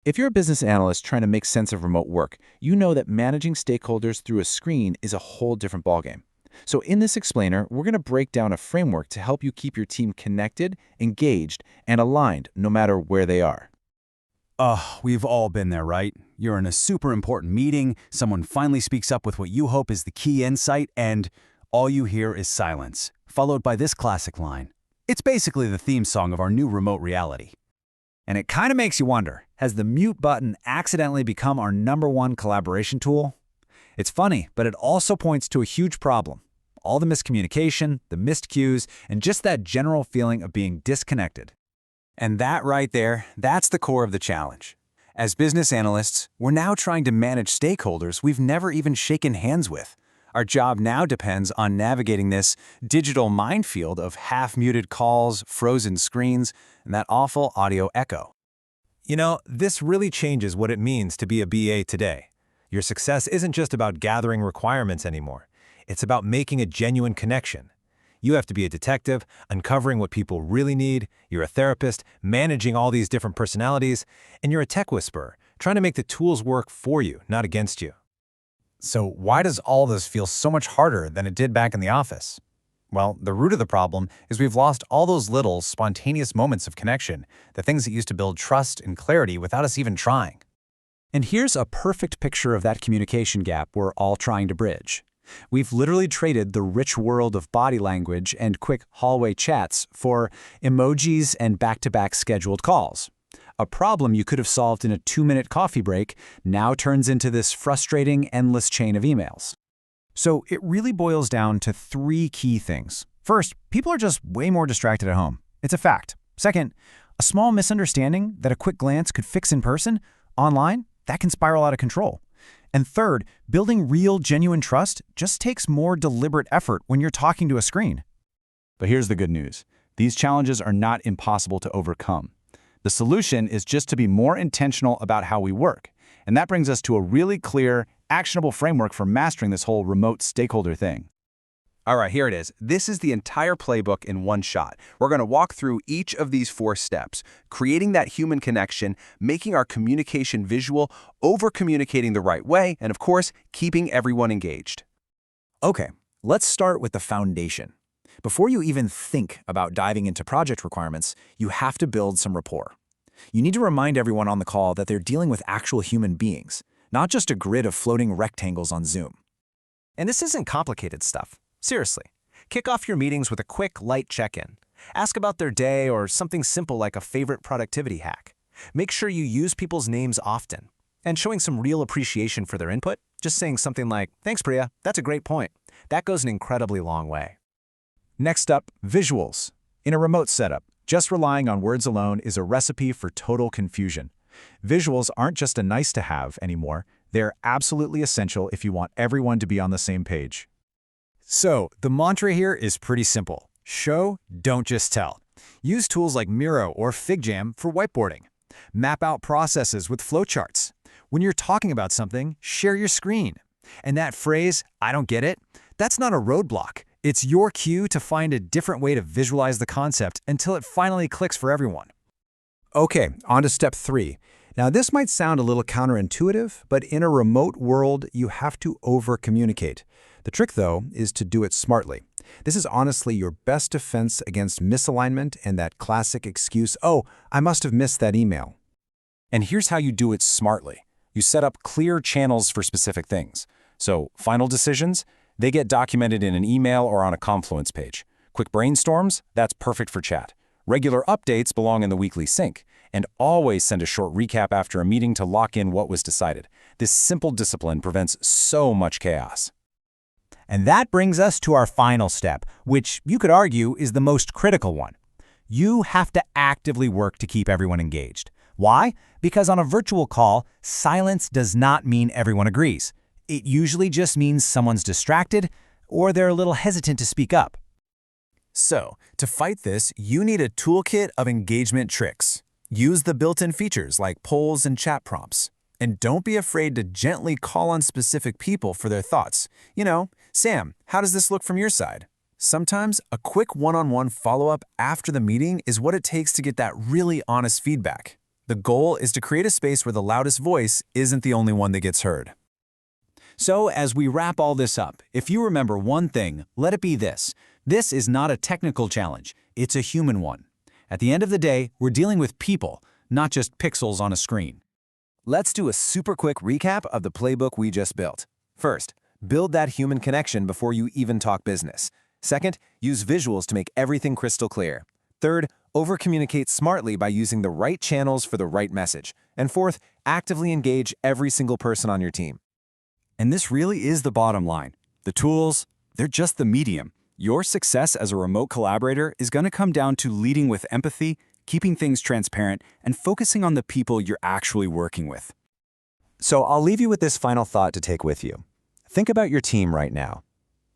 If you're a business analyst trying to make sense of remote work, you know that managing stakeholders through a screen is a whole different ballgame. So in this explainer, we're going to break down a framework to help you keep your team connected, engaged, and aligned no matter where they are. We've all been there, right? You're in a super important meeting, someone finally speaks up with what you hope is the key insight, and all you hear is silence, followed by this classic line. It's basically the theme song of our new remote reality. And it kind of makes you wonder, has the mute button accidentally become our #1 collaboration tool? It's funny, but it also points to a huge problem. All the miscommunication, the missed cues, and just that general feeling of being disconnected. And that right there, that's the core of the challenge. As business analysts, we're now trying to manage stakeholders we've never even shaken hands with. Our job now depends on navigating this digital minefield of half-muted calls, frozen screens, and that awful audio echo. You know, this really changes what it means to be a BA today. Your success isn't just about gathering requirements anymore. It's about making a genuine connection. You have to be a detective, uncovering what people really need. You're a therapist, managing all these different personalities. And you're a tech whisperer, trying to make the tools work for you, not against you. So why does all this feel so much harder than it did back in the office? Well, the root of the problem is we've lost all those little, spontaneous moments of connection, the things that used to build trust and clarity without us even trying. And here's a perfect picture of that communication gap we're all trying to bridge. We've literally traded the rich world of body language and quick hallway chats for emojis and back-to-back scheduled calls. A problem you could have solved in a 2-minute coffee break now turns into this frustrating, endless chain of emails. So it really boils down to 3 key things. First, people are just way more distracted at home. It's a fact. Second, a small misunderstanding that a quick glance could fix in person, online, that can spiral out of control. And third, building real, genuine trust just takes more deliberate effort when you're talking to a screen. But here's the good news. These challenges are not impossible to overcome. The solution is just to be more intentional about how we work. And that brings us to a really clear, actionable framework for mastering this whole remote stakeholder thing. All right, here it is. This is the entire playbook in one shot. We're going to walk through each of these 4 steps, creating that human connection, making our communication visual, over-communicating the right way, and of course, keeping everyone engaged. Okay, let's start with the foundation. Before you even think about diving into project requirements, you have to build some rapport. You need to remind everyone on the call that they're dealing with actual human beings, not just a grid of floating rectangles on Zoom. And this isn't complicated stuff. Seriously, kick off your meetings with a quick, light check-in. Ask about their day or something simple like a favorite productivity hack. Make sure you use people's names often. And showing some real appreciation for their input, just saying something like, "Thanks, Priya, that's a great point." That goes an incredibly long way. Next up, visuals. In a remote setup, just relying on words alone is a recipe for total confusion. Visuals aren't just a nice-to-have anymore. They're absolutely essential if you want everyone to be on the same page. So, the mantra here is pretty simple. Show, don't just tell. Use tools like Miro or FigJam for whiteboarding. Map out processes with flowcharts. When you're talking about something, share your screen. And that phrase, "I don't get it," that's not a roadblock. It's your cue to find a different way to visualize the concept until it finally clicks for everyone. Okay, on to step 3. Now, this might sound a little counterintuitive, but in a remote world, you have to over-communicate. The trick, though, is to do it smartly. This is honestly your best defense against misalignment and that classic excuse, "Oh, I must have missed that email." And here's how you do it smartly. You set up clear channels for specific things. So, final decisions, they get documented in an email or on a Confluence page. Quick brainstorms, that's perfect for chat. Regular updates belong in the weekly sync. And always send a short recap after a meeting to lock in what was decided. This simple discipline prevents so much chaos. And that brings us to our final step, which you could argue is the most critical one. You have to actively work to keep everyone engaged. Why? Because on a virtual call, silence does not mean everyone agrees. It usually just means someone's distracted or they're a little hesitant to speak up. So, to fight this, you need a toolkit of engagement tricks. Use the built-in features like polls and chat prompts. And don't be afraid to gently call on specific people for their thoughts. You know, "Sam, how does this look from your side?" Sometimes a quick one-on-one follow-up after the meeting is what it takes to get that really honest feedback. The goal is to create a space where the loudest voice isn't the only one that gets heard. So as we wrap all this up, if you remember one thing, let it be this. This is not a technical challenge, it's a human one. At the end of the day, we're dealing with people, not just pixels on a screen. Let's do a super quick recap of the playbook we just built. First, build that human connection before you even talk business. Second, use visuals to make everything crystal clear. Third, over-communicate smartly by using the right channels for the right message. And fourth, actively engage every single person on your team. And this really is the bottom line. The tools, they're just the medium. Your success as a remote collaborator is going to come down to leading with empathy, keeping things transparent, and focusing on the people you're actually working with. So I'll leave you with this final thought to take with you. Think about your team right now.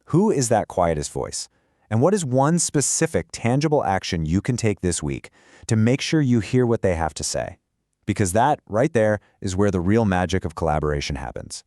Who is that quietest voice? And what is one specific, tangible action you can take this week to make sure you hear what they have to say? Because that, right there, is where the real magic of collaboration happens.